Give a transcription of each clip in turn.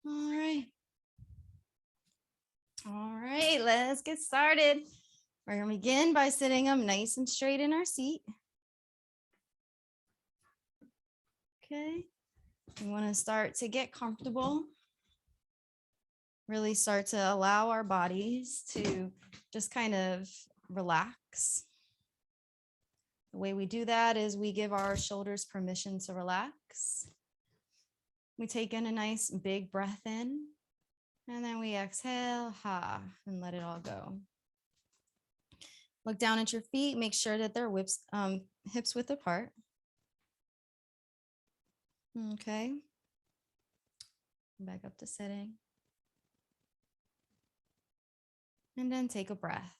All right. All right, let's get started. We're going to begin by sitting up nice and straight in our seat. Okay. We want to start to get comfortable. Really start to allow our bodies to just kind of relax. The way we do that is we give our shoulders permission to relax. We take in a nice big breath in, and then we exhale, and let it all go. Look down at your feet, make sure that they're hips width apart. Okay. Back up to sitting. And then take a breath.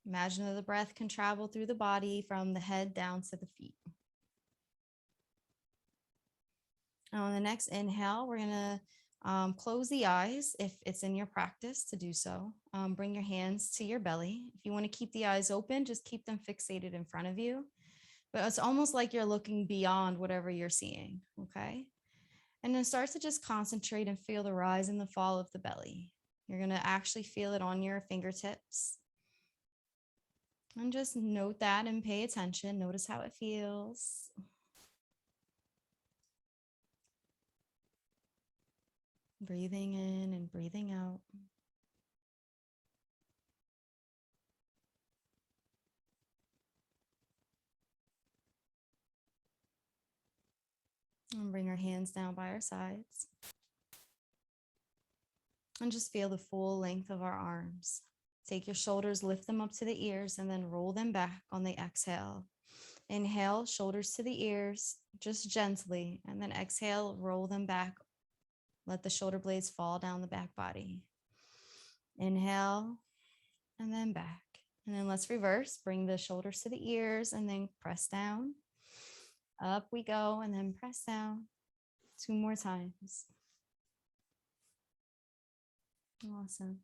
Imagine that the breath can travel through the body from the head down to the feet. On the next inhale, we're going to close the eyes if it's in your practice to do so. Bring your hands to your belly. If you want to keep the eyes open, just keep them fixated in front of you. But it's almost like you're looking beyond whatever you're seeing, okay? And then start to just concentrate and feel the rise and the fall of the belly. You're going to actually feel it on your fingertips. And just note that and pay attention. Notice how it feels. Breathing in and breathing out. And bring our hands down by our sides. And just feel the full length of our arms. Take your shoulders, lift them up to the ears, and then roll them back on the exhale. Inhale, shoulders to the ears, just gently, and then exhale, roll them back. Let the shoulder blades fall down the back body. Inhale, and then back. And then let's reverse. Bring the shoulders to the ears, and then press down. Up we go, and then press down. 2 more times. Awesome.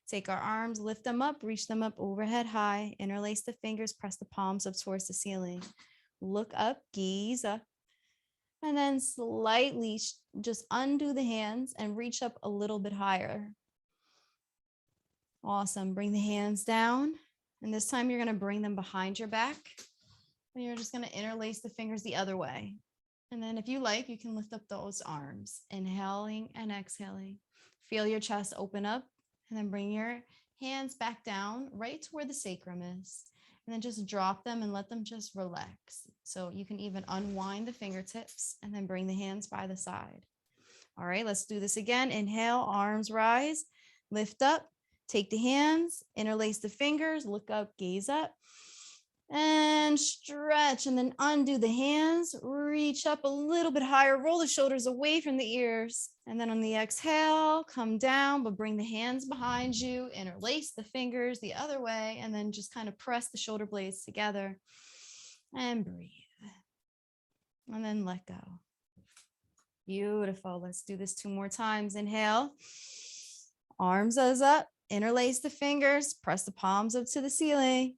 Take our arms, lift them up, reach them up overhead high, interlace the fingers, press the palms up towards the ceiling. Look up, gaze up, and then slightly just undo the hands and reach up a little bit higher. Awesome. Bring the hands down, and this time you're going to bring them behind your back, and you're just going to interlace the fingers the other way. And then if you like, you can lift up those arms, inhaling and exhaling. Feel your chest open up, and then bring your hands back down right to where the sacrum is. And then just drop them and let them just relax. So you can even unwind the fingertips and then bring the hands by the side. All right, let's do this again. Inhale, arms rise, lift up, take the hands, interlace the fingers, look up, gaze up. And stretch, and then undo the hands, reach up a little bit higher, roll the shoulders away from the ears. And then on the exhale, come down, but bring the hands behind you, interlace the fingers the other way, and then just kind of press the shoulder blades together and breathe. And then let go. Beautiful. Let's do this 2 more times. Inhale, arms up, interlace the fingers, press the palms up to the ceiling.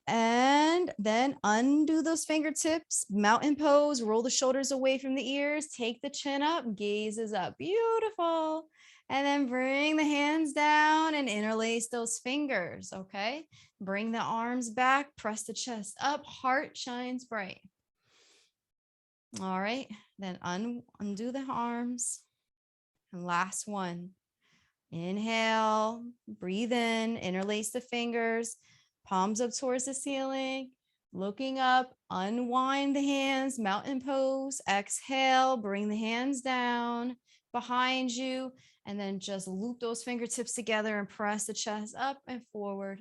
And then undo those fingertips, mountain pose, roll the shoulders away from the ears, take the chin up, gazes up. Beautiful. And then bring the hands down and interlace those fingers, okay? Bring the arms back, press the chest up, heart shines bright. All right, then undo the arms. And last one. Inhale, breathe in, interlace the fingers. Palms up towards the ceiling, looking up, unwind the hands, mountain pose, exhale, bring the hands down behind you, and then just loop those fingertips together and press the chest up and forward.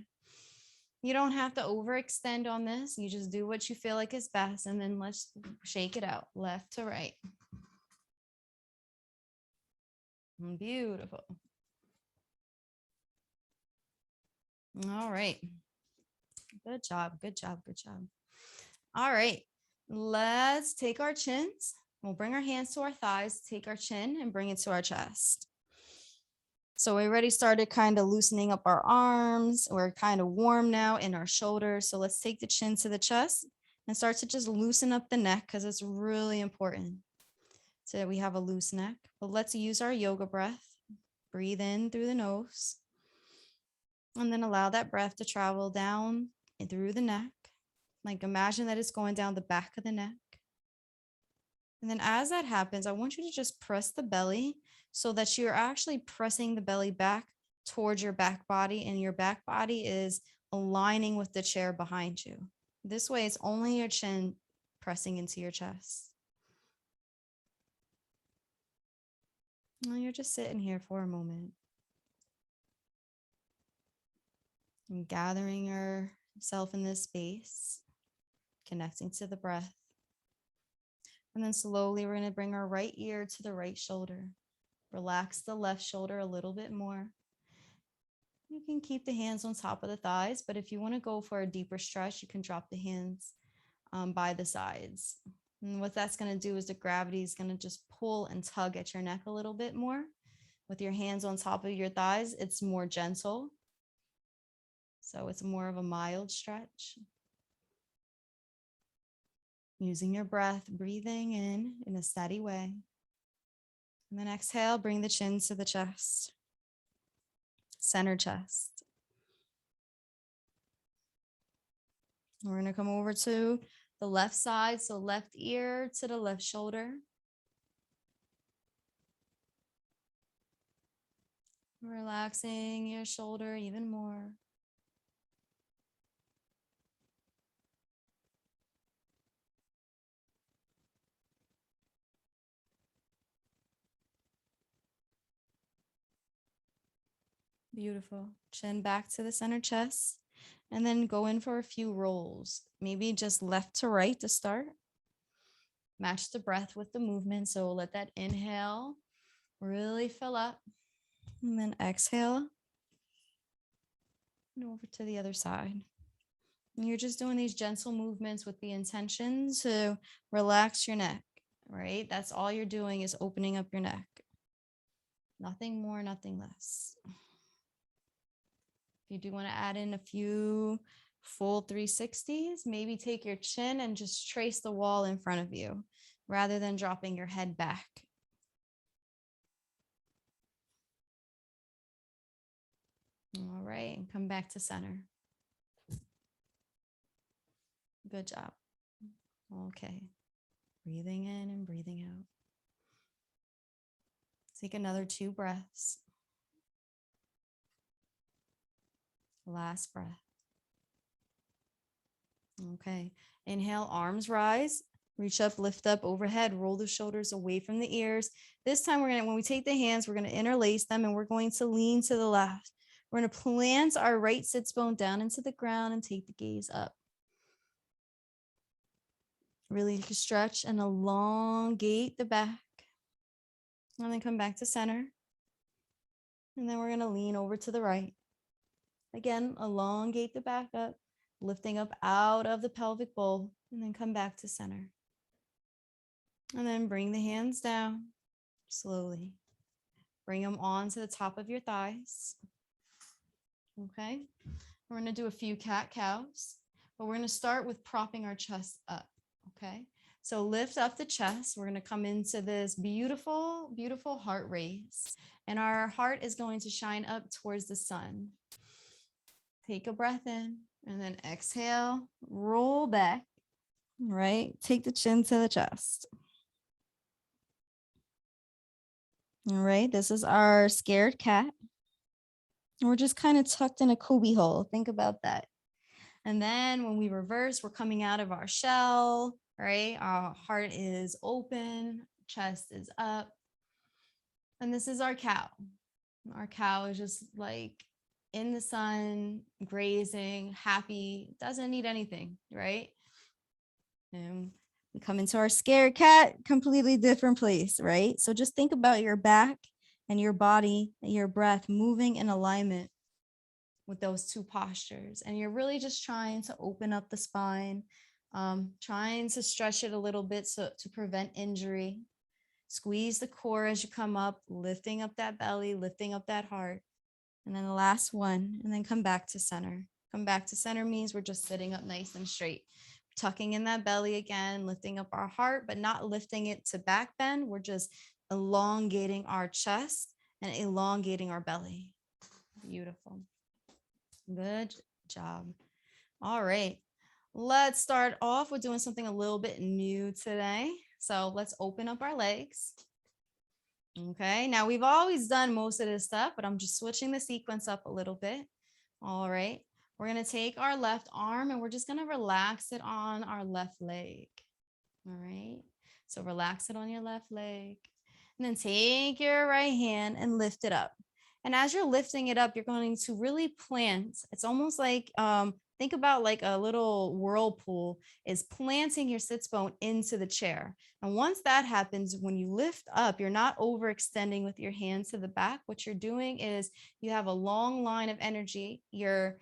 You don't have to overextend on this. You just do what you feel like is best, and then let's shake it out, left to right. Beautiful. All right. Good job, good job, good job. All right, let's take our chins. We'll bring our hands to our thighs, take our chin and bring it to our chest. So we already started kind of loosening up our arms. We're kind of warm now in our shoulders. So let's take the chin to the chest and start to just loosen up the neck because it's really important so that we have a loose neck. But let's use our yoga breath. Breathe in through the nose. And then allow that breath to travel down and through the neck. Like imagine that it's going down the back of the neck. And then as that happens, I want you to just press the belly so that you're actually pressing the belly back towards your back body, and your back body is aligning with the chair behind you. This way, it's only your chin pressing into your chest. And you're just sitting here for a moment and gathering yourself in this space, connecting to the breath. And then slowly, we're going to bring our right ear to the right shoulder. Relax the left shoulder a little bit more. You can keep the hands on top of the thighs, but if you want to go for a deeper stretch, you can drop the hands by the sides. And what that's going to do is the gravity is going to just pull and tug at your neck a little bit more. With your hands on top of your thighs, it's more gentle. So it's more of a mild stretch. Using your breath, breathing in a steady way. And then exhale, bring the chin to the chest. Center chest. We're going to come over to the left side. So left ear to the left shoulder. Relaxing your shoulder even more. Beautiful. Chin back to the center chest. And then go in for a few rolls. Maybe just left to right to start. Match the breath with the movement. So let that inhale really fill up. And then exhale. And over to the other side. And you're just doing these gentle movements with the intention to relax your neck, right? That's all you're doing is opening up your neck. Nothing more, nothing less. If you do want to add in a few full 360s, maybe take your chin and just trace the wall in front of you rather than dropping your head back. All right, and come back to center. Good job. Okay, breathing in and breathing out. Take another 2 breaths. Last breath. Okay, inhale, arms rise, reach up, lift up overhead, roll the shoulders away from the ears. This time when we take the hands, we're gonna interlace them and we're going to lean to the left. We're gonna plant our right sits bone down into the ground and take the gaze up. Really stretch and elongate the back. And then come back to center. And then we're gonna lean over to the right. Again, elongate the back up, lifting up out of the pelvic bowl, and then come back to center. And then bring the hands down slowly. Bring them onto the top of your thighs. Okay. We're going to do a few cat-cows, but we're going to start with propping our chest up. Okay. So lift up the chest. We're going to come into this beautiful, beautiful heart raise. And our heart is going to shine up towards the sun. Take a breath in and then exhale, roll back, right? Take the chin to the chest. All right, this is our scared cat. We're just kind of tucked in a cubby hole. Think about that. And then when we reverse, we're coming out of our shell, right? Our heart is open, chest is up. And this is our cow. Our cow is just like in the sun, grazing, happy, doesn't need anything, right? And we come into our scared cat, completely different place, right? So just think about your back and your body and your breath moving in alignment with those 2 postures. And you're really just trying to open up the spine, trying to stretch it a little bit to prevent injury. Squeeze the core as you come up, lifting up that belly, lifting up that heart. And then the last one, and then come back to center. Come back to center means we're just sitting up nice and straight. Tucking in that belly again, lifting up our heart, but not lifting it to back bend. We're just elongating our chest and elongating our belly. Beautiful. Good job. All right. Let's start off with doing something a little bit new today. So let's open up our legs. Okay. Now we've always done most of this stuff, but I'm just switching the sequence up a little bit. All right. We're going to take our left arm and we're just going to relax it on our left leg. All right. So relax it on your left leg. And then take your right hand and lift it up. And as you're lifting it up, you're going to really plant. It's almost like, think about like a little whirlpool is planting your sits bone into the chair. And once that happens, when you lift up, you're not overextending with your hands to the back. What you're doing is you have a long line of energy. Your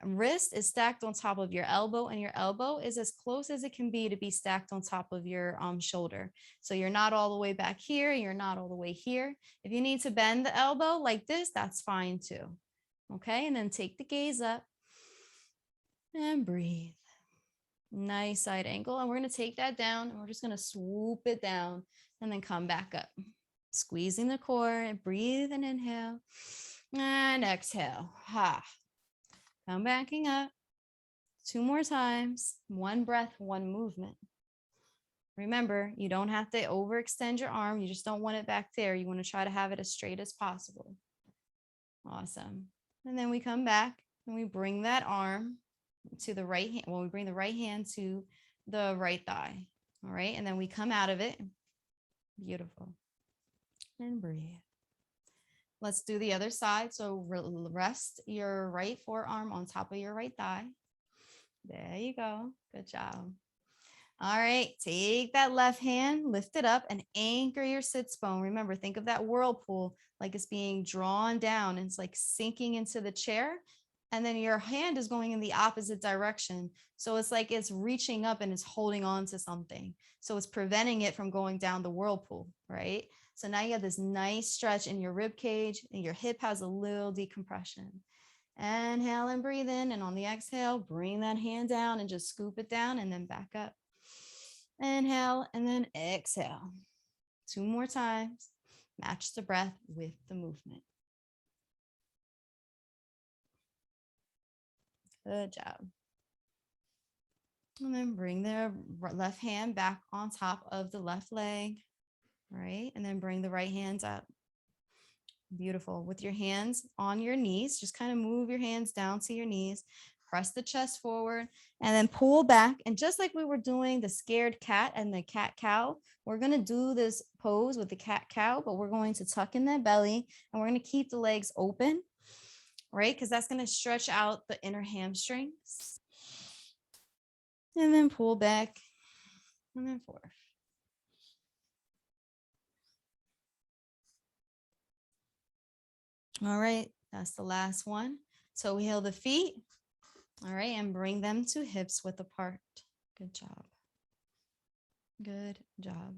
wrist is stacked on top of your elbow, and your elbow is as close as it can be stacked on top of your shoulder. So you're not all the way back here. You're not all the way here. If you need to bend the elbow like this, that's fine too. Okay. And then take the gaze up and breathe. Nice side angle. And we're going to take that down and we're just going to swoop it down and then come back up. Squeezing the core and breathe and inhale and exhale. Ha. Come backing up. 2 more times. 1 breath, 1 movement. Remember, you don't have to overextend your arm. You just don't want it back there. You want to try to have it as straight as possible. Awesome. And then we come back and we bring that arm to the right hand. Well, we bring the right hand to the right thigh. All right. And then we come out of it. Beautiful. And breathe. Let's do the other side. So rest your right forearm on top of your right thigh. There you go. Good job. All right. Take that left hand, lift it up and anchor your sits bone. Remember, think of that whirlpool like it's being drawn down and it's like sinking into the chair. And then your hand is going in the opposite direction. So it's like it's reaching up and it's holding on to something. So it's preventing it from going down the whirlpool, right? So now you have this nice stretch in your rib cage and your hip has a little decompression. Inhale and breathe in. And on the exhale, bring that hand down and just scoop it down and then back up. Inhale and then exhale. 2 more times. Match the breath with the movement. Good job. And then bring the left hand back on top of the left leg. Right. And then bring the right hands up. Beautiful. With your hands on your knees, just kind of move your hands down to your knees, press the chest forward, and then pull back. And just like we were doing the scared cat and the cat cow, we're going to do this pose with the cat cow, but we're going to tuck in that belly and we're going to keep the legs open, right? Because that's going to stretch out the inner hamstrings. And then pull back and then forth. All right, that's the last one. So we heel the feet. All right, and bring them to hips width apart. Good job. Good job.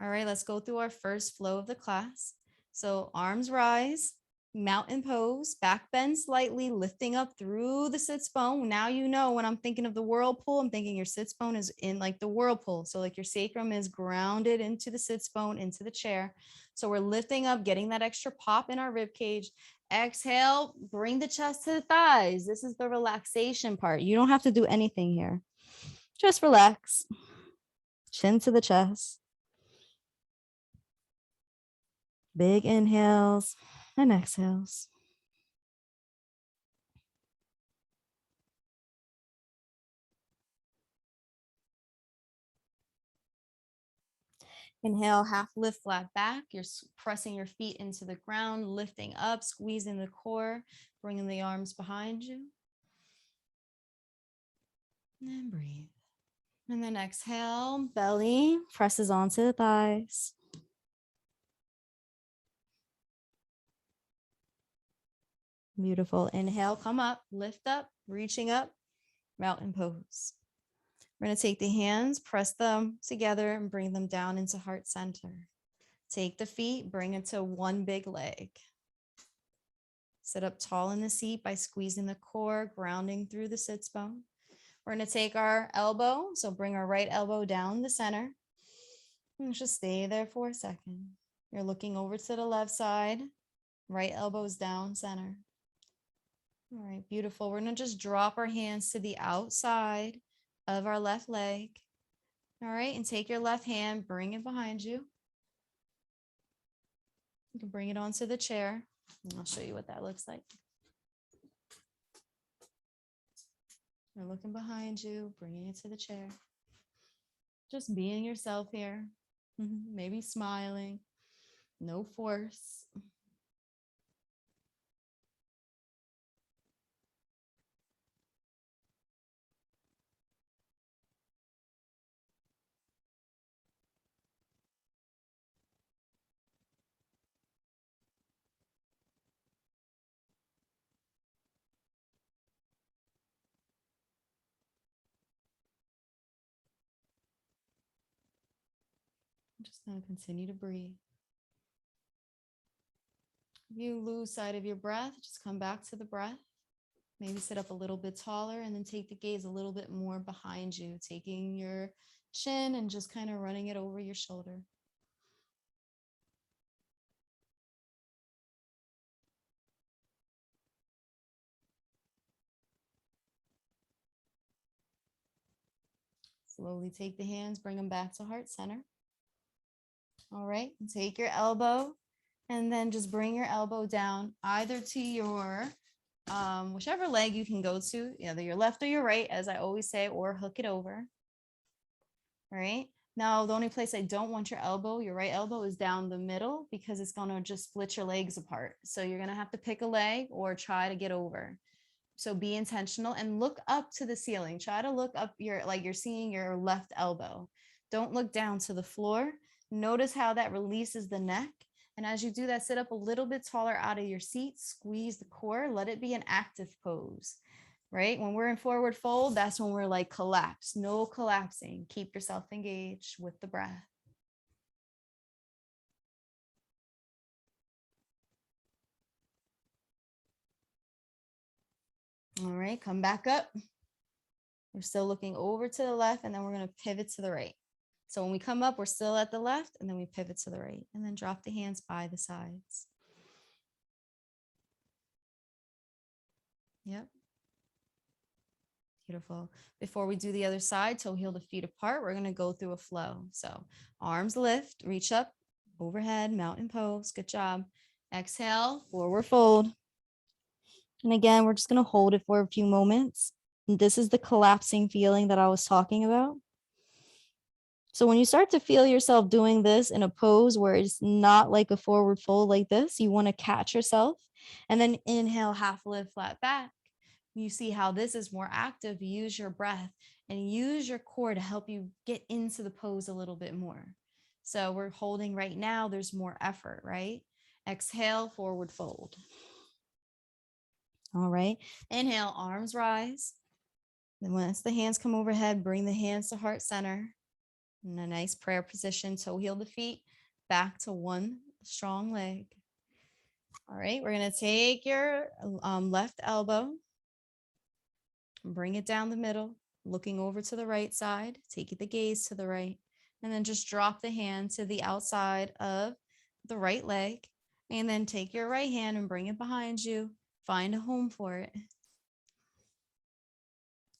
All right, let's go through our first flow of the class. So arms rise, mountain pose, back bend slightly, lifting up through the sits bone. Now you know when I'm thinking of the whirlpool, I'm thinking your sits bone is in like the whirlpool. So like your sacrum is grounded into the sits bone, into the chair. So we're lifting up, getting that extra pop in our rib cage. Exhale, bring the chest to the thighs. This is the relaxation part. You don't have to do anything here. Just relax. Chin to the chest. Big inhales and exhales. Inhale, half lift, flat back. You're pressing your feet into the ground, lifting up, squeezing the core, bringing the arms behind you. And breathe. And then exhale, belly presses onto the thighs. Beautiful. Inhale, come up, lift up, reaching up, mountain pose. We're going to take the hands, press them together and bring them down into heart center. Take the feet, bring it to one big leg. Sit up tall in the seat by squeezing the core, grounding through the sits bone. We're going to take our elbow, so bring our right elbow down the center. And just stay there for a second. You're looking over to the left side. Right elbow's down center. All right, beautiful. We're going to just drop our hands to the outside of our left leg. All right, and take your left hand, bring it behind you. You can bring it onto the chair. And I'll show you what that looks like. You're looking behind you, bringing it to the chair. Just being yourself here. Maybe smiling. No force. I'm just going to continue to breathe. If you lose sight of your breath, just come back to the breath. Maybe sit up a little bit taller and then take the gaze a little bit more behind you, taking your chin and just kind of running it over your shoulder. Slowly take the hands, bring them back to heart center. All right, take your elbow and then just bring your elbow down either to your whichever leg you can go to, either your left or your right, as I always say, or hook it over. All right. Now, the only place I don't want your elbow, your right elbow, is down the middle because it's going to just split your legs apart. So you're going to have to pick a leg or try to get over. So be intentional and look up to the ceiling. Try to look up like you're seeing your left elbow. Don't look down to the floor. Notice how that releases the neck. And as you do that, sit up a little bit taller out of your seat, squeeze the core, let it be an active pose, right? When we're in forward fold, that's when we're like collapse, no collapsing. Keep yourself engaged with the breath. All right, come back up. We're still looking over to the left, and then we're going to pivot to the right. So when we come up, we're still at the left, and then we pivot to the right, and then drop the hands by the sides. Yep. Beautiful. Before we do the other side, toe heel the feet apart, we're going to go through a flow. So arms lift, reach up, overhead, mountain pose. Good job. Exhale, forward fold. And again, we're just going to hold it for a few moments. And this is the collapsing feeling that I was talking about. So when you start to feel yourself doing this in a pose where it's not like a forward fold like this, you want to catch yourself and then inhale, half lift, flat back. You see how this is more active. Use your breath and use your core to help you get into the pose a little bit more. So we're holding right now. There's more effort, right? Exhale, forward fold. All right. Inhale, arms rise. Then once the hands come overhead, bring the hands to heart center. In a nice prayer position, toe heel the feet, back to one strong leg. All right, we're going to take your left elbow, bring it down the middle, looking over to the right side, take the gaze to the right, and then just drop the hand to the outside of the right leg, and then take your right hand and bring it behind you. Find a home for it.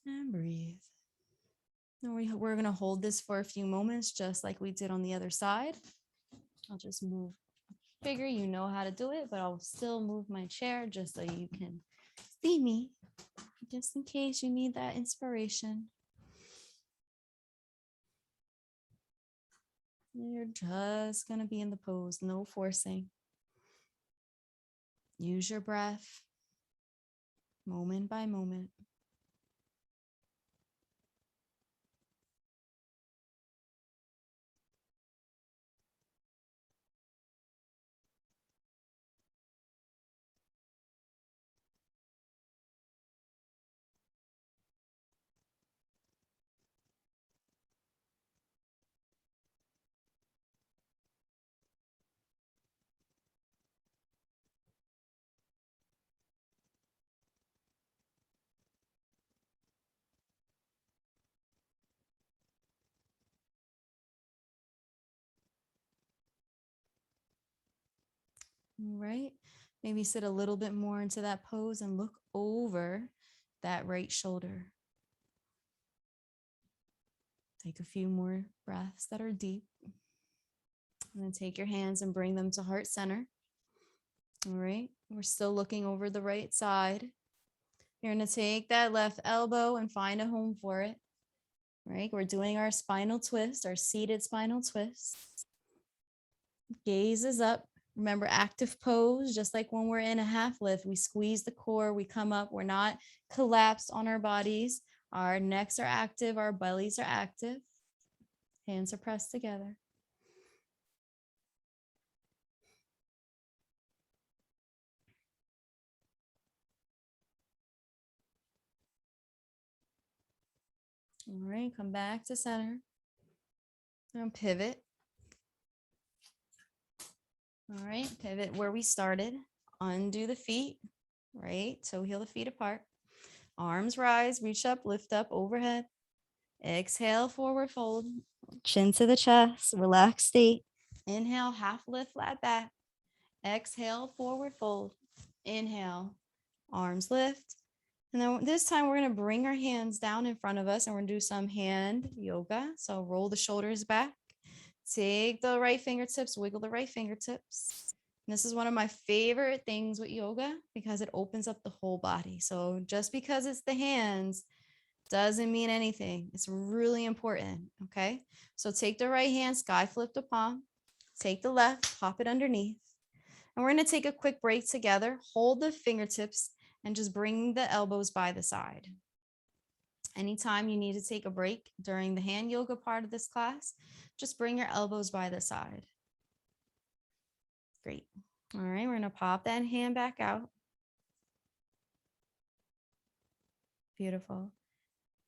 And breathe. And we're going to hold this for a few moments, just like we did on the other side. I'll just move. Figure you know how to do it, but I'll still move my chair just so you can see me, just in case you need that inspiration. You're just going to be in the pose, no forcing. Use your breath, moment by moment. All right. Maybe sit a little bit more into that pose and look over that right shoulder. Take a few more breaths that are deep. And then take your hands and bring them to heart center. All right. We're still looking over the right side. You're going to take that left elbow and find a home for it. Right. We're doing our spinal twist, our seated spinal twist. Gaze is up. Remember, active pose, just like when we're in a half lift, we squeeze the core, we come up, we're not collapsed on our bodies. Our necks are active, our bellies are active. Hands are pressed together. All right, come back to center. And pivot. All right, pivot where we started. Undo the feet, right? Toe heel the feet apart. Arms rise, reach up, lift up, overhead. Exhale, forward fold. Chin to the chest, relaxed state. Inhale, half lift, flat back. Exhale, forward fold. Inhale, arms lift. And then this time we're going to bring our hands down in front of us and we're going to do some hand yoga. So roll the shoulders back. Take the right fingertips, wiggle the right fingertips. And this is one of my favorite things with yoga because it opens up the whole body. So just because it's the hands doesn't mean anything. It's really important. Okay. So take the right hand, sky flip the palm. Take the left, pop it underneath. And we're going to take a quick break together. Hold the fingertips and just bring the elbows by the side. Anytime you need to take a break during the hand yoga part of this class, just bring your elbows by the side. Great. All right, we're going to pop that hand back out. Beautiful.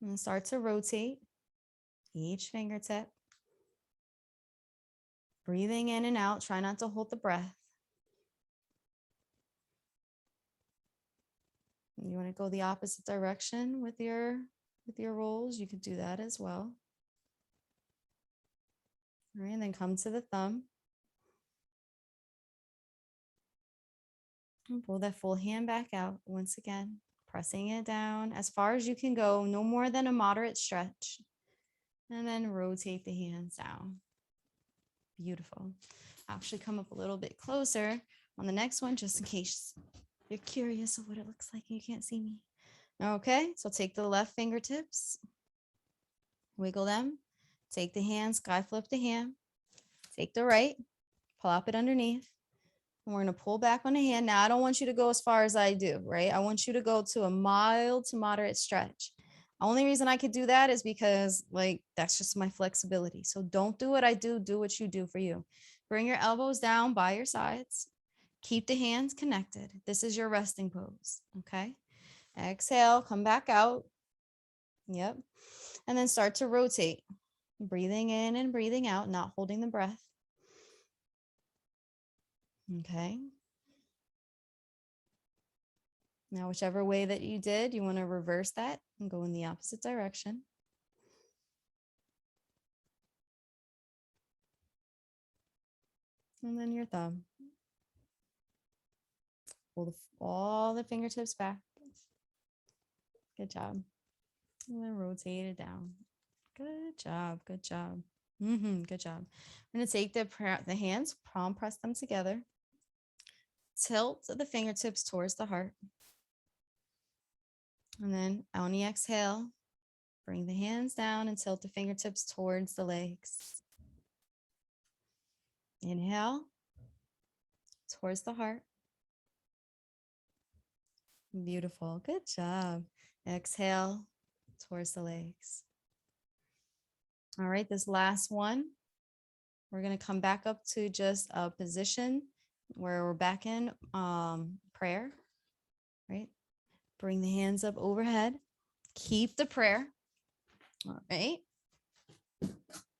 And start to rotate each fingertip. Breathing in and out. Try not to hold the breath. You want to go the opposite direction with your rolls, you could do that as well. All right, and then come to the thumb. And pull that full hand back out once again, pressing it down as far as you can go, no more than a moderate stretch. And then rotate the hands down. Beautiful. I'll actually come up a little bit closer on the next one, just in case you're curious of what it looks like and you can't see me. Okay, so take the left fingertips, wiggle them, take the hand, sky flip the hand, take the right, plop it underneath, and we're going to pull back on the hand. Now, I don't want you to go as far as I do, right? I want you to go to a mild to moderate stretch. The only reason I could do that is because that's just my flexibility. So don't do what I do what you do for you. Bring your elbows down by your sides. Keep the hands connected. This is your resting pose, okay? Exhale, come back out. Yep. And then start to rotate. Breathing in and breathing out, not holding the breath. Okay. Now, whichever way that you did, you want to reverse that and go in the opposite direction. And then your thumb. Pull all the fingertips back. Good job. And then rotate it down. Good job. Good job. Good job. I'm going to take the hands, palm press them together. Tilt the fingertips towards the heart. And then on the exhale, bring the hands down and tilt the fingertips towards the legs. Inhale towards the heart. Beautiful. Good job. Exhale towards the legs. All right, this last one, we're going to come back up to just a position where we're back in prayer, right? Bring the hands up overhead. Keep the prayer. All right.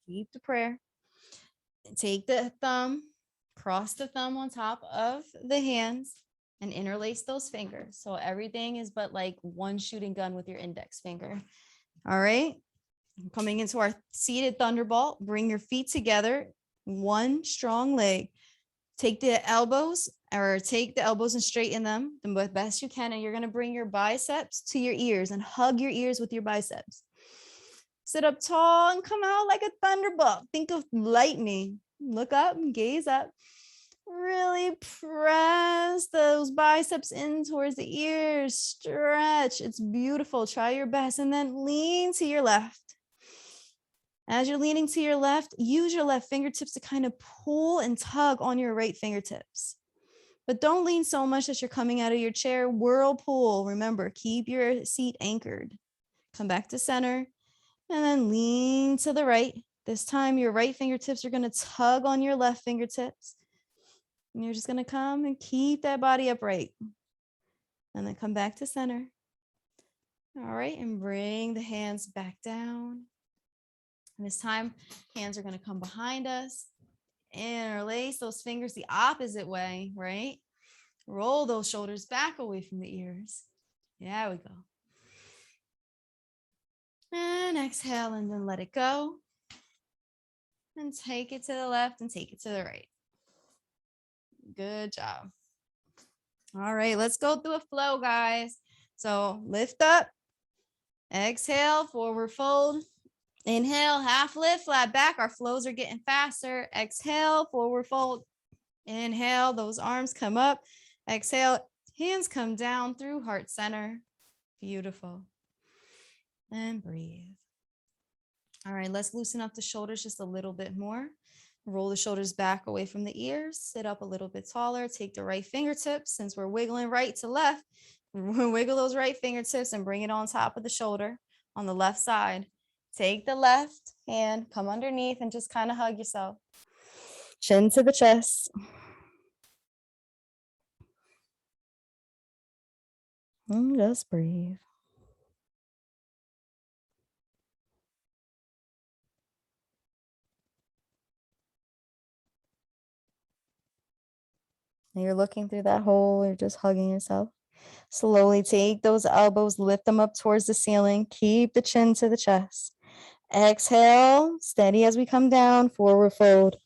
Keep the prayer. Take the thumb, cross the thumb on top of the hands and interlace those fingers. So everything is but like one shooting gun with your index finger. All right. Coming into our seated thunderbolt, bring your feet together, one strong leg. Take the elbows and straighten them the best you can. And you're going to bring your biceps to your ears and hug your ears with your biceps. Sit up tall and come out like a thunderbolt. Think of lightning. Look up and gaze up. Really press those biceps in towards the ears. Stretch. It's beautiful. Try your best. And then lean to your left. As you're leaning to your left, use your left fingertips to kind of pull and tug on your right fingertips. But don't lean so much that you're coming out of your chair. Whirlpool. Remember, keep your seat anchored. Come back to center and then lean to the right. This time, your right fingertips are going to tug on your left fingertips. And you're just going to come and keep that body upright. And then come back to center. All right, and bring the hands back down. And this time, hands are going to come behind us. Interlace those fingers the opposite way, right? Roll those shoulders back away from the ears. There we go. And exhale and then let it go. And take it to the left and take it to the right. Good job. All right, let's go through a flow, guys. So lift up. Exhale, forward fold. Inhale, half lift, flat back. Our flows are getting faster. Exhale, forward fold. Inhale, those arms come up. Exhale, hands come down through heart center. Beautiful. And breathe. All right, let's loosen up the shoulders just a little bit more. Roll the shoulders back away from the ears. Sit up a little bit taller. Take the right fingertips. Since we're wiggling right to left, wiggle those right fingertips and bring it on top of the shoulder on the left side. Take the left hand, come underneath and just kind of hug yourself. Chin to the chest. And just breathe. And you're looking through that hole, you're just hugging yourself. Slowly take those elbows, lift them up towards the ceiling. Keep the chin to the chest. Exhale, steady as we come down, forward fold.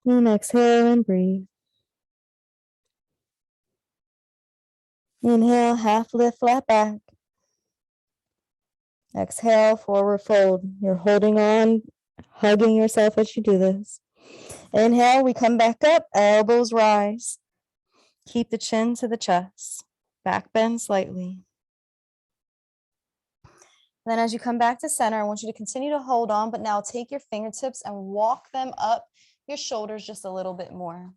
And exhale and breathe. Inhale, half lift, flat back. Exhale, forward fold. You're holding on, hugging yourself as you do this. Inhale, we come back up, elbows rise. Keep the chin to the chest. Back bend slightly. Then as you come back to center, I want you to continue to hold on, but now take your fingertips and walk them up your shoulders just a little bit more.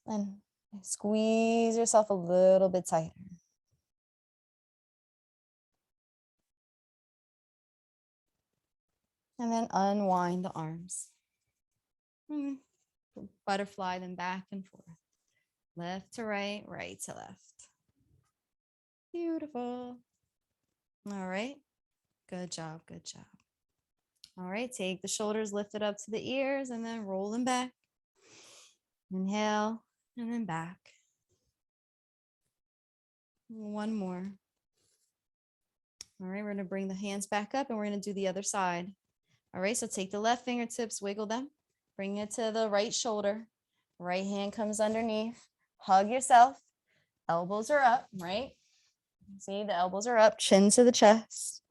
And squeeze yourself a little bit tighter. And then unwind the arms. Butterfly them back and forth. Left to right, right to left. Beautiful. All right. Good job. Good job. All right. Take the shoulders lifted up to the ears and then roll them back. Inhale and then back. One more. All right. We're going to bring the hands back up and we're going to do the other side. All right. So take the left fingertips, wiggle them, bring it to the right shoulder. Right hand comes underneath. Hug yourself. Elbows are up, right? See, the elbows are up, chin to the chest.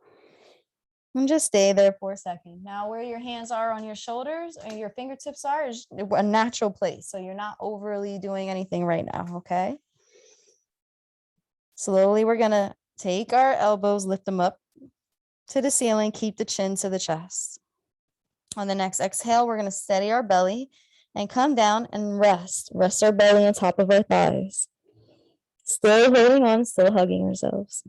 And just stay there for a second. Now, where your hands are on your shoulders or your fingertips are is a natural place. So you're not overly doing anything right now, okay? Slowly, we're going to take our elbows, lift them up to the ceiling, keep the chin to the chest. On the next exhale, we're going to steady our belly and come down and rest. Rest our belly on top of our thighs. Still holding on, still hugging ourselves.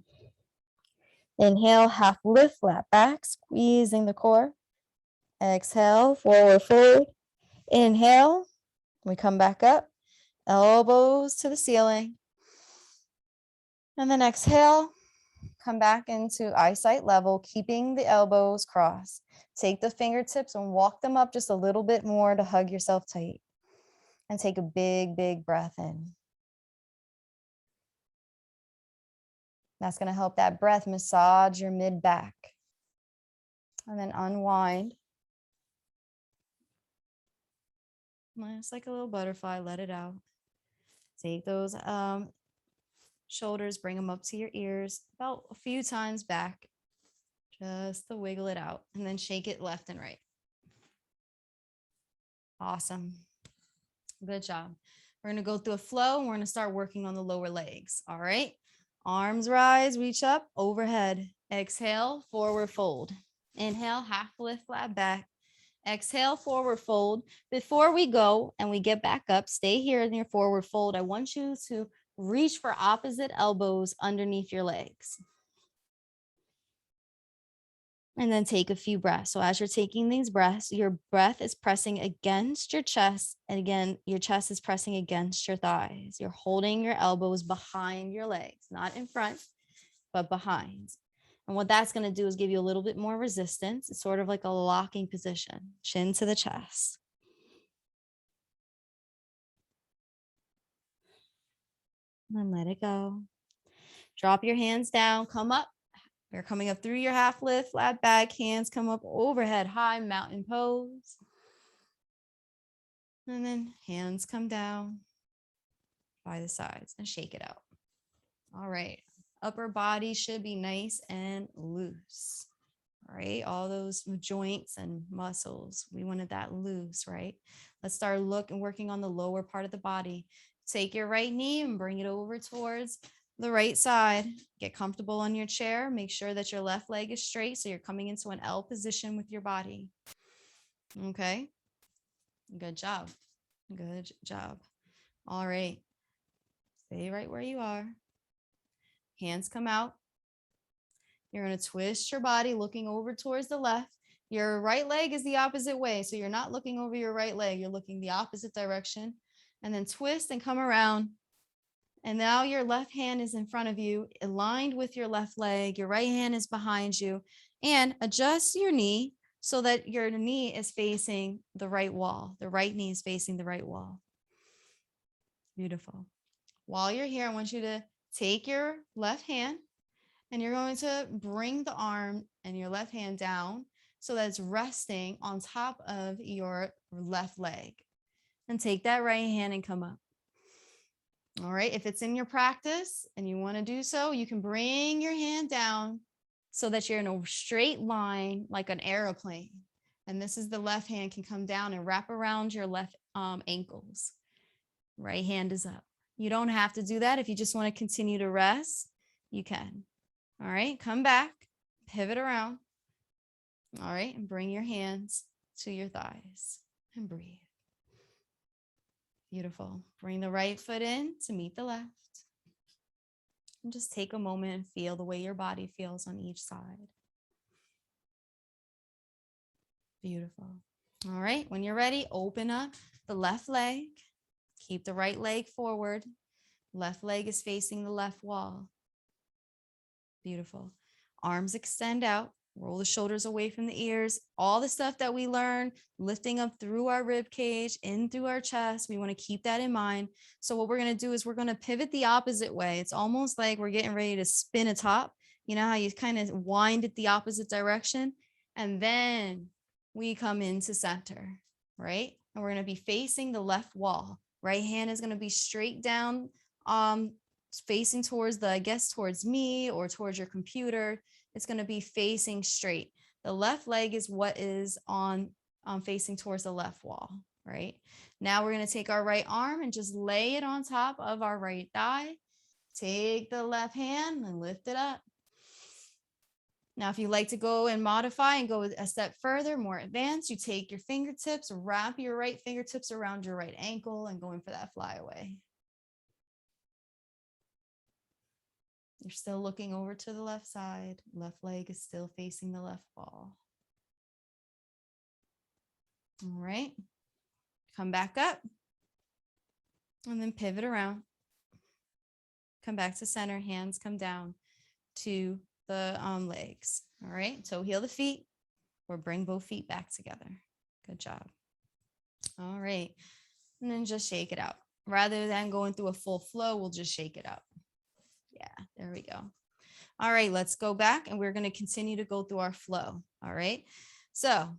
Inhale, half lift, flat back, squeezing the core. Exhale, forward fold. Inhale, we come back up, elbows to the ceiling. And then exhale, come back into eyesight level, keeping the elbows crossed. Take the fingertips and walk them up just a little bit more to hug yourself tight. And take a big, big breath in. That's going to help that breath massage your mid-back. And then unwind. It's like a little butterfly, let it out. Take those shoulders, bring them up to your ears about a few times back, just to wiggle it out, and then shake it left and right. Awesome. Good job. We're going to go through a flow and we're going to start working on the lower legs. All right. Arms rise, reach up, overhead. Exhale, forward fold. Inhale, half lift, flat back. Exhale, forward fold. Before we go and we get back up, stay here in your forward fold. I want you to reach for opposite elbows underneath your legs. And then take a few breaths. So as you're taking these breaths, your breath is pressing against your chest. And again, your chest is pressing against your thighs. You're holding your elbows behind your legs, not in front, but behind. And what that's going to do is give you a little bit more resistance. It's sort of like a locking position, chin to the chest. And let it go. Drop your hands down, come up. You're coming up through your half lift, flat back, hands come up overhead, high mountain pose. And then hands come down by the sides and shake it out. All right. Upper body should be nice and loose. All right. All those joints and muscles, we wanted that loose, right? Let's start working on the lower part of the body. Take your right knee and bring it over towards the right side. Get comfortable on your chair. Make sure that your left leg is straight. So you're coming into an L position with your body. Okay. Good job. Good job. All right. Stay right where you are. Hands come out. You're going to twist your body looking over towards the left. Your right leg is the opposite way. So you're not looking over your right leg. You're looking the opposite direction. And then twist and come around. And now your left hand is in front of you, aligned with your left leg. Your right hand is behind you. And adjust your knee so that your knee is facing the right wall. The right knee is facing the right wall. Beautiful. While you're here, I want you to take your left hand and you're going to bring the arm and your left hand down so that it's resting on top of your left leg. And take that right hand and come up. All right. If it's in your practice and you want to do so, you can bring your hand down so that you're in a straight line like an airplane. And this is the left hand can come down and wrap around your left ankles. Right hand is up. You don't have to do that. If you just want to continue to rest, you can. All right. Come back, pivot around. All right. And bring your hands to your thighs and breathe. Beautiful. Bring the right foot in to meet the left. And just take a moment and feel the way your body feels on each side. Beautiful. All right. When you're ready, open up the left leg. Keep the right leg forward. Left leg is facing the left wall. Beautiful. Arms extend out. Roll the shoulders away from the ears. All the stuff that we learned, lifting up through our rib cage, in through our chest. We want to keep that in mind. So what we're going to do is we're going to pivot the opposite way. It's almost like we're getting ready to spin a top. You know how you kind of wind it the opposite direction? And then we come into center, right? And we're going to be facing the left wall. Right hand is going to be straight down, facing towards towards me or towards your computer. It's going to be facing straight. The left leg is what is on facing towards the left wall, right? Now we're going to take our right arm and just lay it on top of our right thigh. Take the left hand and lift it up. Now, if you like to go and modify and go a step further, more advanced, you take your fingertips, wrap your right fingertips around your right ankle and going for that flyaway. You're still looking over to the left side. Left leg is still facing the left wall. All right. Come back up. And then pivot around. Come back to center. Hands come down to the legs. All right. Toe heel the feet or bring both feet back together. Good job. All right. And then just shake it out. Rather than going through a full flow, we'll just shake it out. Yeah, there we go. All right, let's go back and we're going to continue to go through our flow. All right. So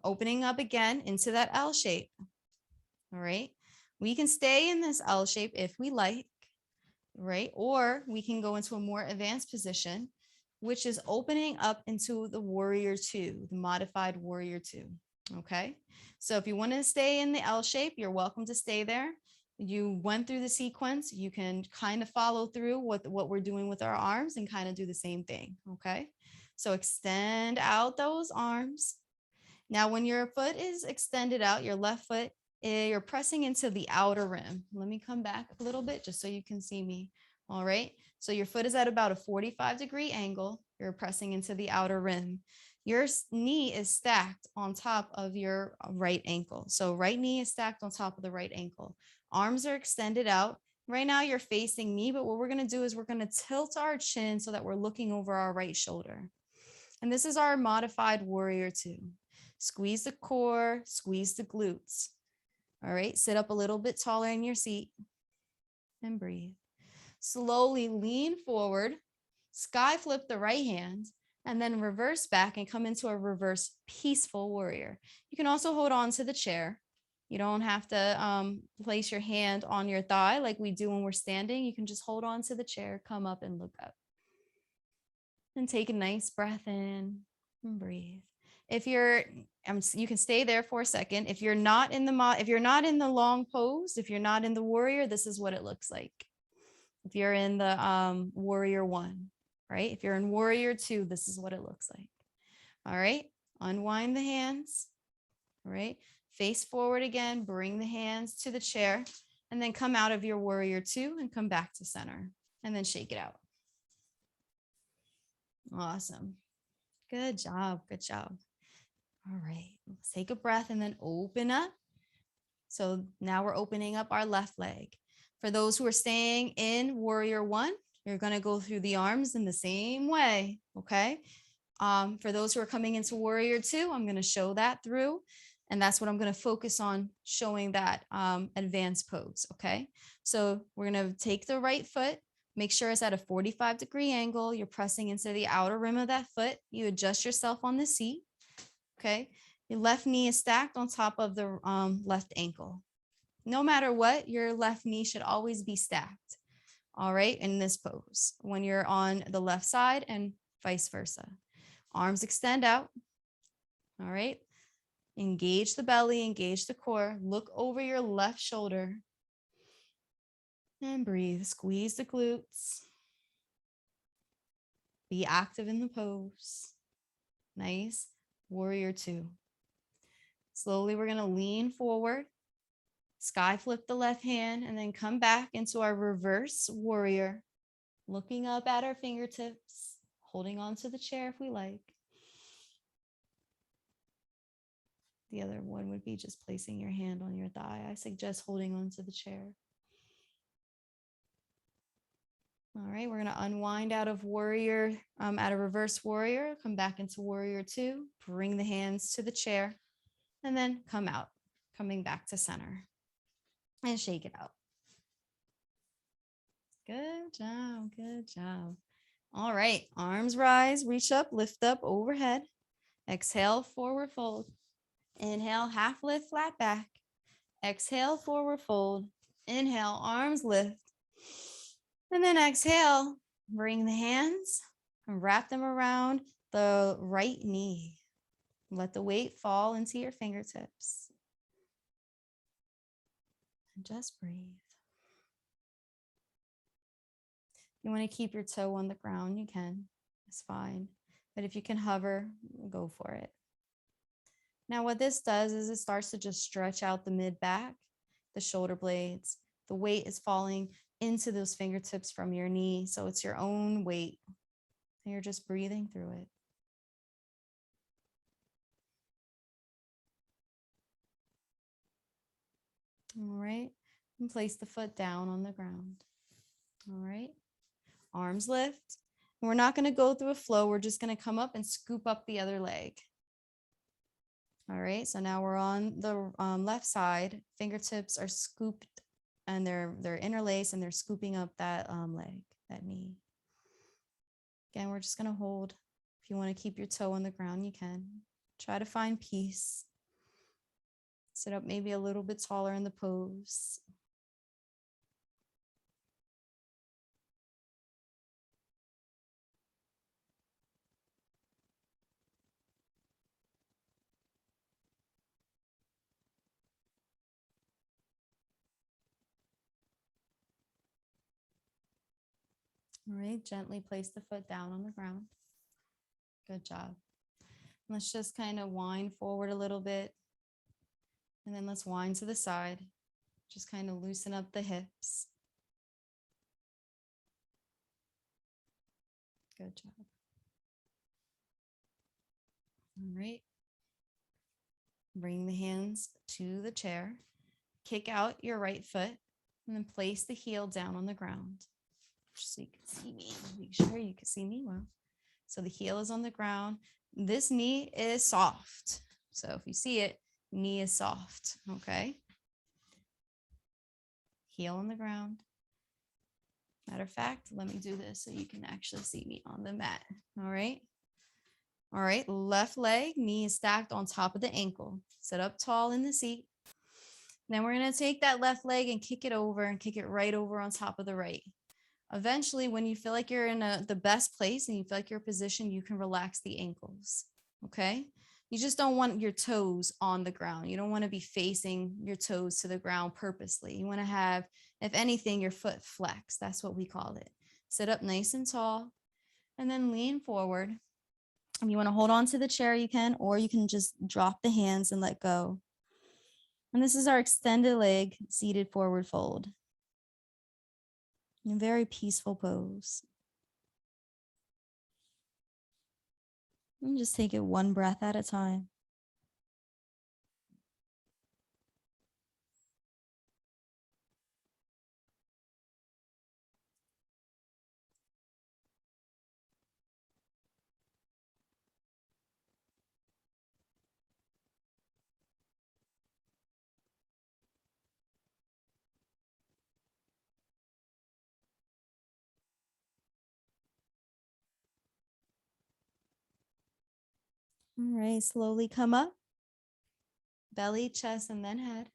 opening up again into that L shape. All right. We can stay in this L shape if we like, right? Or we can go into a more advanced position, which is opening up into the warrior two, the modified warrior two. Okay. So if you want to stay in the L shape, you're welcome to stay there. You went through the sequence. You can kind of follow through what we're doing with our arms and kind of do the same thing. Okay. So extend out those arms. Now, when your foot is extended out, your left foot, you're pressing into the outer rim. Let me come back a little bit just so you can see me. All right. So your foot is at about a 45-degree angle. You're pressing into the outer rim. Your knee is stacked on top of your right ankle. So right knee is stacked on top of the right ankle. Arms are extended out. Right now you're facing me, but what we're going to do is we're going to tilt our chin so that we're looking over our right shoulder. And this is our modified warrior two. Squeeze the core, squeeze the glutes. All right, sit up a little bit taller in your seat and breathe. Slowly lean forward, sky flip the right hand, and then reverse back and come into a reverse peaceful warrior. You can also hold on to the chair. You don't have to place your hand on your thigh like we do when we're standing. You can just hold on to the chair, come up and look up. And take a nice breath in and breathe. If you're, you can stay there for a second. If you're not in the long pose, if you're not in the warrior, this is what it looks like. If you're in the warrior one, right? If you're in warrior two, this is what it looks like. All right. Unwind the hands. All right. Face forward again. Bring the hands to the chair and then come out of your warrior two and come back to center and then shake it out. Awesome. Good job. Good job. All right, let's take a breath and then open up. So now we're opening up our left leg. For those who are staying in warrior one, you're going to go through the arms in the same way. Okay. For those who are coming into warrior two, I'm going to show that through. And that's what I'm going to focus on, showing that advanced pose. Okay. So we're going to take the right foot. Make sure it's at a 45-degree angle. You're pressing into the outer rim of that foot. You adjust yourself on the seat. Okay. Your left knee is stacked on top of the left ankle. No matter what, your left knee should always be stacked. All right. In this pose, when you're on the left side and vice versa. Arms extend out. All right. Engage the belly, engage the core. Look over your left shoulder. And breathe. Squeeze the glutes. Be active in the pose. Nice. Warrior two. Slowly, we're going to lean forward, sky flip the left hand, and then come back into our reverse warrior, looking up at our fingertips, holding on to the chair if we like. The other one would be just placing your hand on your thigh. I suggest holding on to the chair. All right, we're going to unwind out of warrior, out of reverse warrior, come back into warrior two, bring the hands to the chair, and then come out, coming back to center and shake it out. Good job. Good job. All right. Arms rise, reach up, lift up overhead. Exhale, forward fold. Inhale, half lift, flat back. Exhale, forward fold. Inhale, arms lift. And then exhale, bring the hands and wrap them around the right knee. Let the weight fall into your fingertips. And just breathe. You want to keep your toe on the ground, you can. It's fine. But if you can hover, go for it. Now what this does is it starts to just stretch out the mid-back, the shoulder blades. The weight is falling into those fingertips from your knee. So it's your own weight. And you're just breathing through it. All right. And place the foot down on the ground. All right. Arms lift. And we're not going to go through a flow. We're just going to come up and scoop up the other leg. All right. So now we're on the left side. Fingertips are scooped and they're interlaced and they're scooping up that leg, that knee. Again, we're just going to hold. If you want to keep your toe on the ground, you can. Try to find peace. Sit up maybe a little bit taller in the pose. All right, gently place the foot down on the ground. Good job. Let's just kind of wind forward a little bit. And then let's wind to the side. Just kind of loosen up the hips. Good job. All right. Bring the hands to the chair. Kick out your right foot and then place the heel down on the ground. Just so you can see me. Make sure you can see me well. So the heel is on the ground. This knee is soft. So if you see it, knee is soft. Okay. Heel on the ground. Matter of fact, let me do this so you can actually see me on the mat. All right. All right. Left leg, knee is stacked on top of the ankle. Sit up tall in the seat. Then we're going to take that left leg and kick it over and kick it right over on top of the right. Eventually, when you feel like you're in the best place and you feel like you're positioned, you can relax the ankles. Okay. You just don't want your toes on the ground. You don't want to be facing your toes to the ground purposely. You want to have, if anything, your foot flex. That's what we call it. Sit up nice and tall and then lean forward. If you want to hold on to the chair, you can, or you can just drop the hands and let go. And this is our extended leg seated forward fold. In a very peaceful pose. And just take it one breath at a time. All right, slowly come up. Belly, chest, and then head.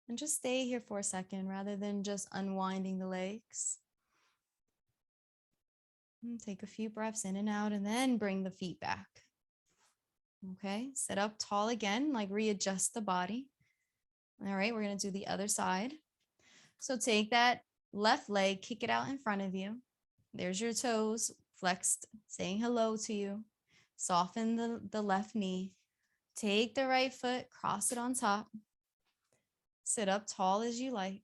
And just stay here for a second rather than just unwinding the legs. And take a few breaths in and out and then bring the feet back. Okay, sit up tall again, like readjust the body. All right, we're going to do the other side. So take that left leg, kick it out in front of you. There's your toes flexed, saying hello to you. Soften the left knee. Take the right foot, cross it on top. Sit up tall as you like.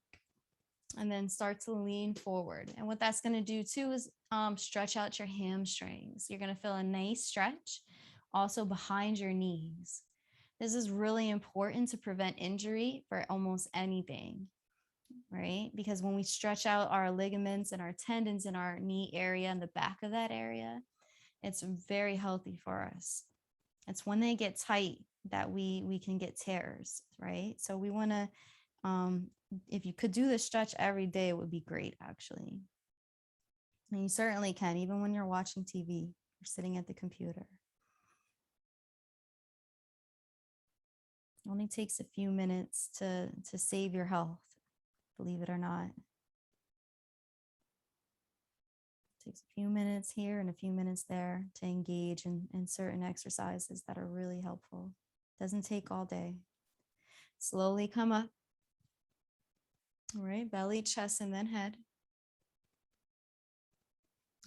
And then start to lean forward. And what that's going to do too is stretch out your hamstrings. You're going to feel a nice stretch also behind your knees. This is really important to prevent injury for almost anything, right? Because when we stretch out our ligaments and our tendons in our knee area and the back of that area, it's very healthy for us. It's when they get tight that we can get tears, right? So we want to, if you could do this stretch every day, it would be great, actually. And you certainly can, even when you're watching TV or sitting at the computer. It only takes a few minutes to save your health, believe it or not. It takes a few minutes here and a few minutes there to engage in certain exercises that are really helpful. Doesn't take all day. Slowly come up. All right, belly, chest, and then head.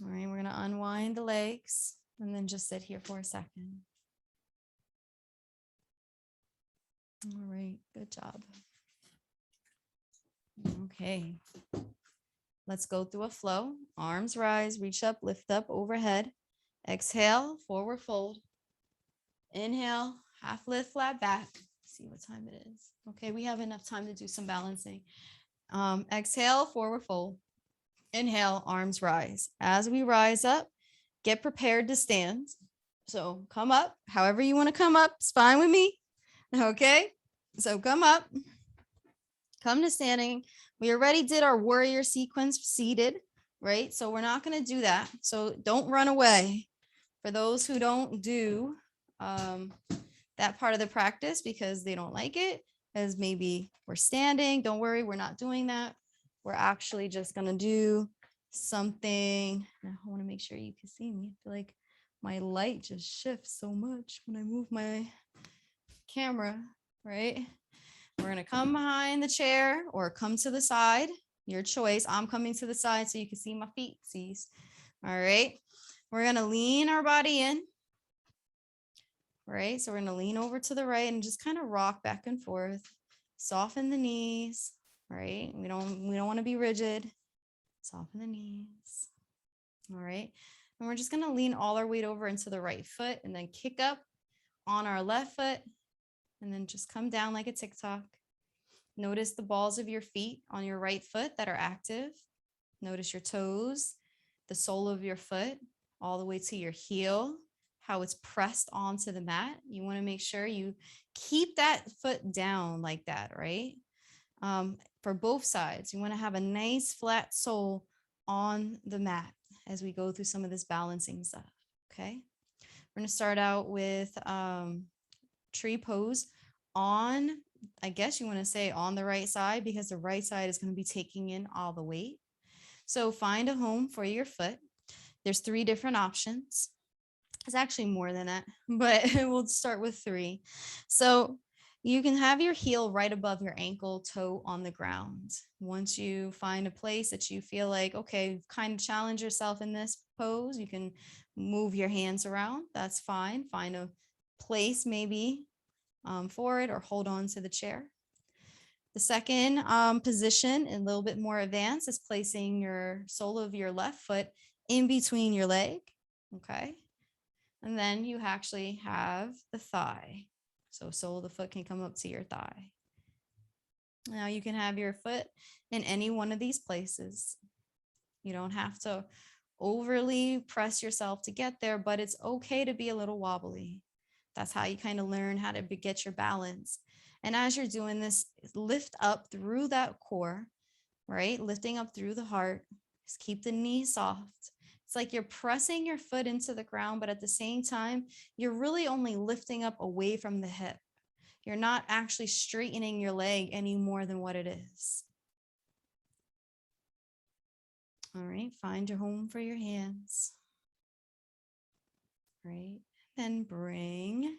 All right, we're going to unwind the legs and then just sit here for a second. All right, good job. Okay, let's go through a flow. Arms rise, reach up, lift up, overhead. Exhale, forward fold. Inhale, half lift, flat back. Let's see what time it is. Okay, we have enough time to do some balancing. Exhale, forward fold. Inhale, arms rise. As we rise up, get prepared to stand. So come up, however you want to come up, it's fine with me. Okay, so come up, come to standing. We already did our warrior sequence seated. right? So we're not going to do that. So don't run away. For those who don't do that part of the practice because they don't like it, as maybe we're standing, don't worry, we're not doing that. We're actually just going to do something. Now, I want to make sure you can see me. I feel like my light just shifts so much when I move my camera, right? We're going to come behind the chair or come to the side, your choice. I'm coming to the side so you can see my feet. All right. We're going to lean our body in. Right. So we're going to lean over to the right and just kind of rock back and forth. Soften the knees. Right. We don't want to be rigid. Soften the knees. All right. And we're just going to lean all our weight over into the right foot and then kick up on our left foot and then just come down like a tick-tock. Notice the balls of your feet on your right foot that are active. Notice your toes, the sole of your foot, all the way to your heel, how it's pressed onto the mat. You want to make sure you keep that foot down like that, right? For both sides, you want to have a nice flat sole on the mat as we go through some of this balancing stuff, okay? We're going to start out with tree pose on, I guess you want to say on the right side, because the right side is going to be taking in all the weight. So find a home for your foot. There's 3 different options. It's actually more than that, but we'll start with 3. So you can have your heel right above your ankle, toe on the ground. Once you find a place that you feel like, okay, kind of challenge yourself in this pose, you can move your hands around. That's fine. Find a place maybe for it or hold on to the chair. The second position, a little bit more advanced, is placing your sole of your left foot in between your leg. Okay. And then you actually have the thigh. So sole of the foot can come up to your thigh. Now you can have your foot in any one of these places. You don't have to overly press yourself to get there, but it's okay to be a little wobbly. That's how you kind of learn how to get your balance. And as you're doing this, lift up through that core, right? Lifting up through the heart. Just keep the knee soft. It's like you're pressing your foot into the ground, but at the same time, you're really only lifting up away from the hip. You're not actually straightening your leg any more than what it is. All right, find your home for your hands. Right, then bring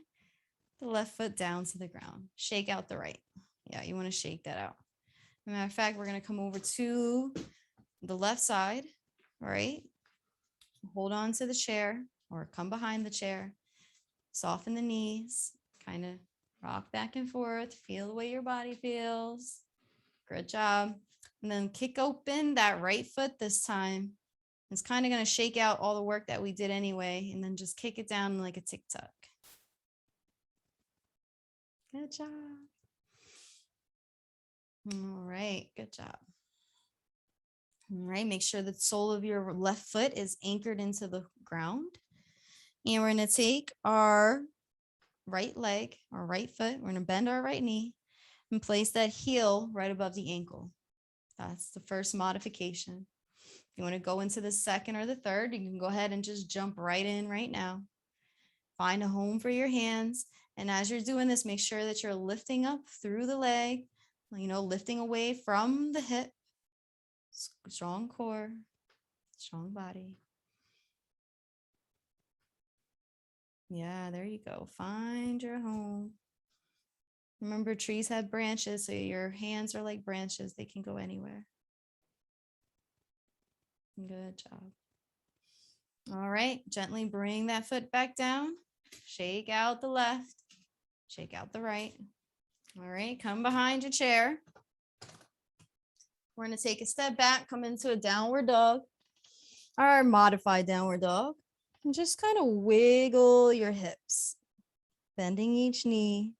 the left foot down to the ground. Shake out the right. Yeah, you want to shake that out. As a matter of fact, we're going to come over to the left side, right? Hold on to the chair or come behind the chair. Soften the knees, kind of rock back and forth. Feel the way your body feels. Good job. And then kick open that right foot this time. It's kind of going to shake out all the work that we did anyway, and then just kick it down like a tick-tock. Good job. All right, good job. All right, make sure the sole of your left foot is anchored into the ground. And we're going to take our right leg, our right foot, we're going to bend our right knee and place that heel right above the ankle. That's the first modification. If you want to go into the second or the third, you can go ahead and just jump right in right now. Find a home for your hands. And as you're doing this, make sure that you're lifting up through the leg, lifting away from the hip. Strong core, strong body. Yeah, there you go. Find your home. Remember, trees have branches, so your hands are like branches. They can go anywhere. Good job. All right, gently bring that foot back down. Shake out the left, shake out the right. All right, come behind your chair. We're going to take a step back, come into a downward dog, or modified downward dog, and just kind of wiggle your hips, bending each knee.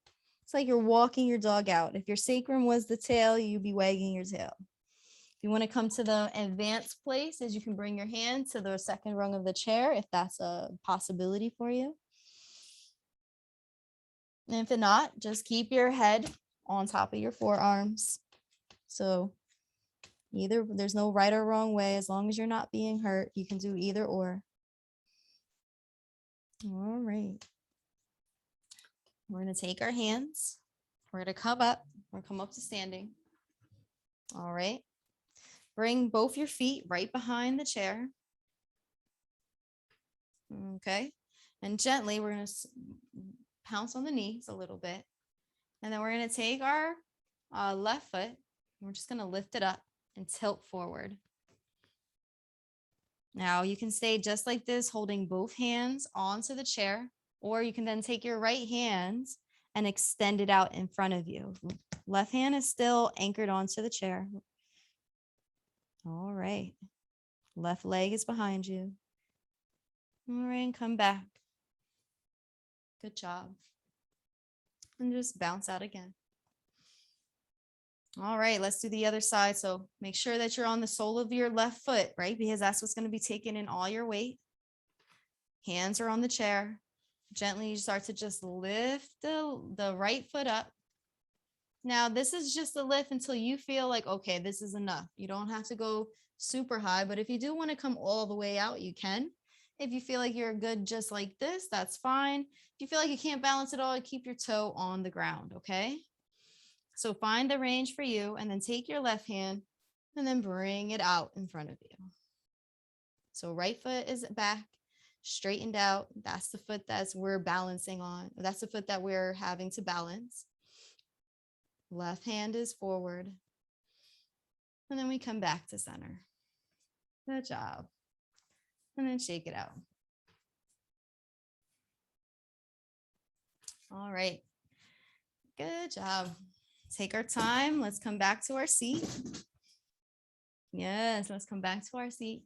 It's like you're walking your dog out. If your sacrum was the tail, you'd be wagging your tail. If you want to come to the advanced place, as you can bring your hand to the second rung of the chair, if that's a possibility for you. And if not, just keep your head on top of your forearms. So Either, there's no right or wrong way. As long as you're not being hurt, you can do either or. All right. We're going to take our hands. We're going to come up. We're going to come up to standing. All right. Bring both your feet right behind the chair. Okay. And gently, we're going to pounce on the knees a little bit. And then we're going to take our left foot. We're just going to lift it up and tilt forward. Now you can stay just like this, holding both hands onto the chair, or you can then take your right hand and extend it out in front of you. Left hand is still anchored onto the chair. All right. Left leg is behind you. All right, and come back. Good job. And just bounce out again. All right, let's do the other side. So make sure that you're on the sole of your left foot, right? Because that's what's going to be taking in all your weight. Hands are on the chair. Gently, you start to just lift the right foot up. Now, this is just a lift until you feel like, okay, this is enough. You don't have to go super high, but if you do want to come all the way out, you can. If you feel like you're good just like this, that's fine. If you feel like you can't balance it all, keep your toe on the ground, okay? So find the range for you and then take your left hand and then bring it out in front of you. So right foot is back, straightened out. That's the foot we're balancing on. That's the foot that we're having to balance. Left hand is forward. And then we come back to center. Good job. And then shake it out. All right. Good job. Take our time. Let's come back to our seat. Yes, let's come back to our seat.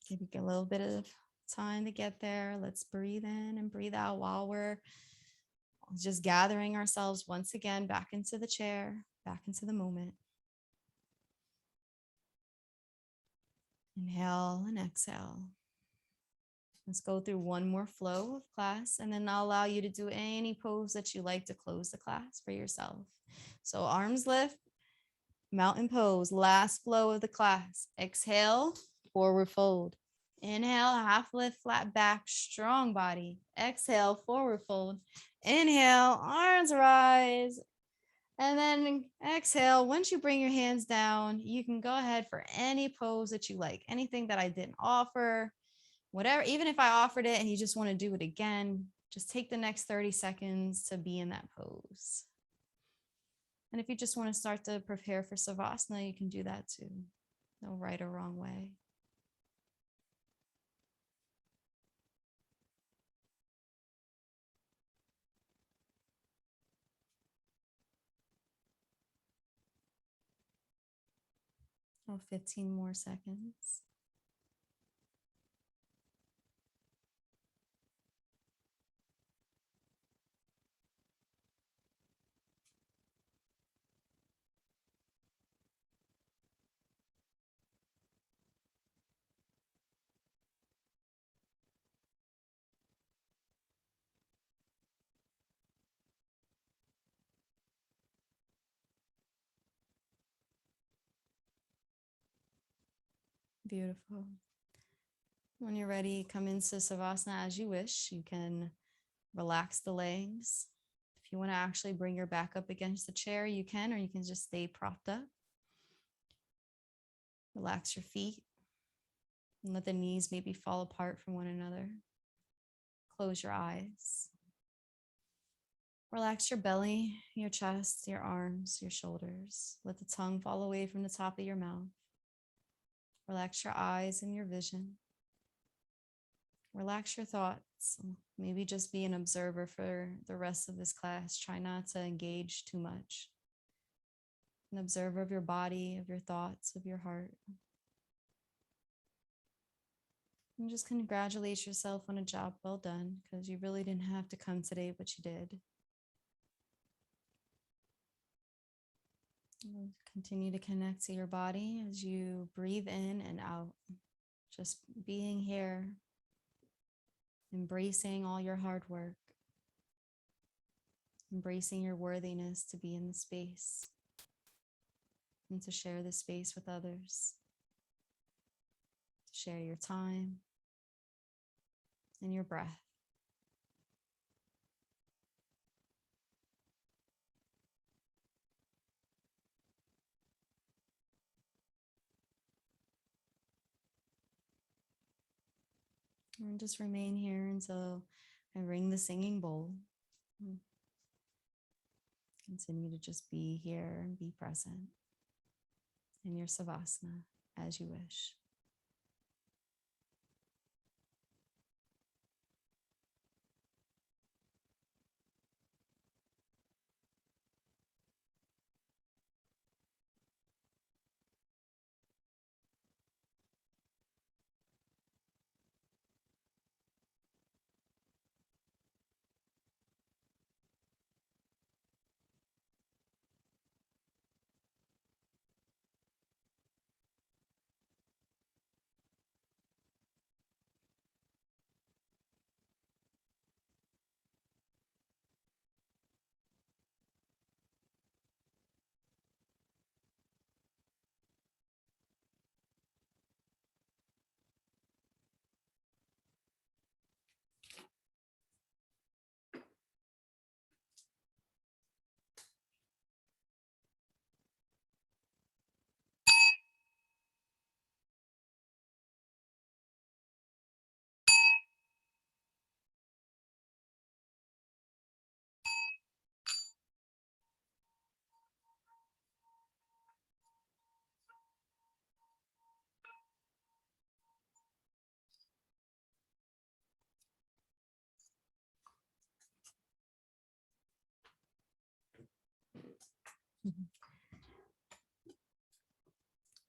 Give you a little bit of time to get there. Let's breathe in and breathe out while we're just gathering ourselves once again back into the chair, back into the moment. Inhale and exhale. Let's go through one more flow of class, and then I'll allow you to do any pose that you like to close the class for yourself. So arms lift, mountain pose, last flow of the class. Exhale, forward fold. Inhale, half lift, flat back, strong body. Exhale, forward fold. Inhale, arms rise. And then exhale. Once you bring your hands down, you can go ahead for any pose that you like. Anything that I didn't offer, whatever, even if I offered it and you just want to do it again, just take the next 30 seconds to be in that pose. And if you just want to start to prepare for Savasana, you can do that too. No right or wrong way. Oh, 15 more seconds. Beautiful. When you're ready, come into Savasana as you wish. You can relax the legs. If you want to actually bring your back up against the chair, you can, or you can just stay propped up. Relax your feet and let the knees maybe fall apart from one another. Close your eyes. Relax your belly, your chest, your arms, your shoulders. Let the tongue fall away from the top of your mouth. Relax your eyes and your vision. Relax your thoughts. Maybe just be an observer for the rest of this class. Try not to engage too much. An observer of your body, of your thoughts, of your heart. And just congratulate yourself on a job well done, because you really didn't have to come today, but you did. Continue to connect to your body as you breathe in and out. Just being here, embracing all your hard work, embracing your worthiness to be in the space. and to share this space with others, to share your time and your breath. And just remain here until I ring the singing bowl. Continue to just be here and be present in your Savasana as you wish.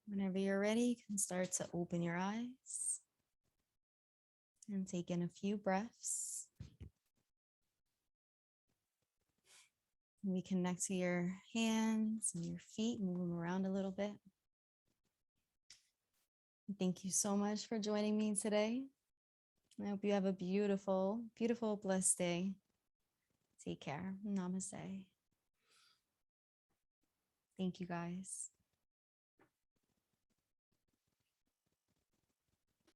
Whenever you're ready, you can start to open your eyes and take in a few breaths. Maybe connect to your hands and your feet, move them around a little bit. Thank you so much for joining me today. I hope you have a beautiful, beautiful, blessed day. Take care. Namaste. Thank you, guys.